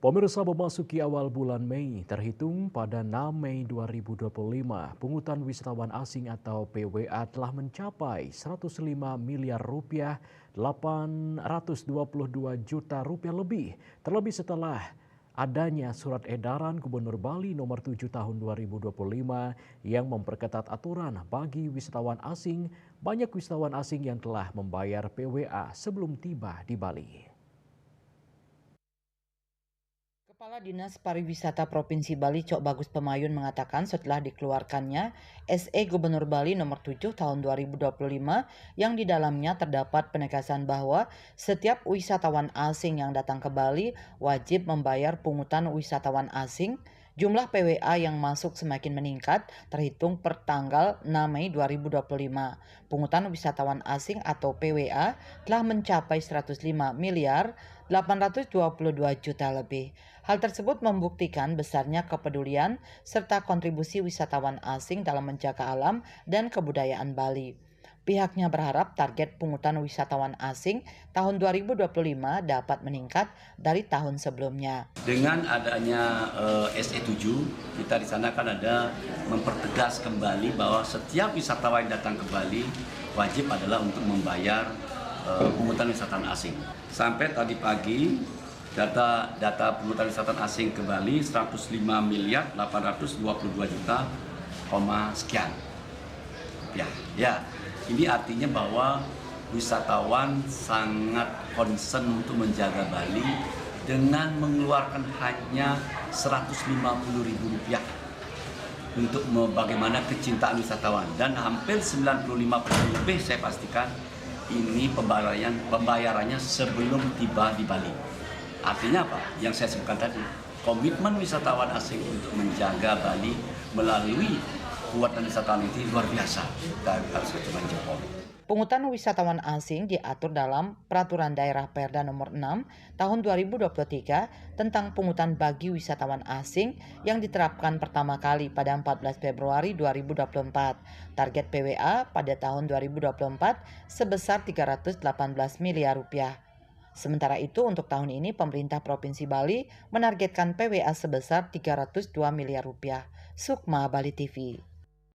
Pemirsa, memasuki awal bulan Mei, terhitung pada 6 Mei 2025, pungutan wisatawan asing atau PWA telah mencapai 105 miliar rupiah, 822 juta rupiah lebih. Terlebih setelah adanya surat edaran Gubernur Bali nomor 7 tahun 2025 yang memperketat aturan bagi wisatawan asing, banyak wisatawan asing yang telah membayar PWA sebelum tiba di Bali. Kepala Dinas Pariwisata Provinsi Bali Cok Bagus Pemayun mengatakan setelah dikeluarkannya SE Gubernur Bali nomor 7 tahun 2025 yang di dalamnya terdapat penegasan bahwa setiap wisatawan asing yang datang ke Bali wajib membayar pungutan wisatawan asing. Jumlah PWA yang masuk semakin meningkat terhitung per tanggal 6 Mei 2025. Pungutan wisatawan asing atau PWA telah mencapai 105 miliar 822 juta lebih. Hal tersebut membuktikan besarnya kepedulian serta kontribusi wisatawan asing dalam menjaga alam dan kebudayaan Bali. Pihaknya berharap target pungutan wisatawan asing tahun 2025 dapat meningkat dari tahun sebelumnya. Dengan adanya SE7, kita di sana kan ada mempertegas kembali bahwa setiap wisatawan yang datang ke Bali wajib adalah untuk membayar pungutan wisatawan asing. Sampai tadi pagi data pungutan wisatawan asing ke Bali 105 miliar 822 juta sekian. Ya, ini artinya bahwa wisatawan sangat concern untuk menjaga Bali dengan mengeluarkan hanya Rp150.000 untuk bagaimana kecintaan wisatawan, dan hampir 95% lebih saya pastikan ini pembayarannya sebelum tiba di Bali. Artinya apa? Yang saya sebutkan tadi, komitmen wisatawan asing untuk menjaga Bali melalui kuatan wisatawan itu luar biasa. Kita harus acungan jempol. Pungutan wisatawan asing diatur dalam Peraturan Daerah Perda Nomor 6 Tahun 2023 tentang pungutan bagi wisatawan asing yang diterapkan pertama kali pada 14 Februari 2024. Target PWA pada tahun 2024 sebesar 318 miliar rupiah. Sementara itu untuk tahun ini pemerintah Provinsi Bali menargetkan PWA sebesar 302 miliar rupiah. Sukma Bali TV.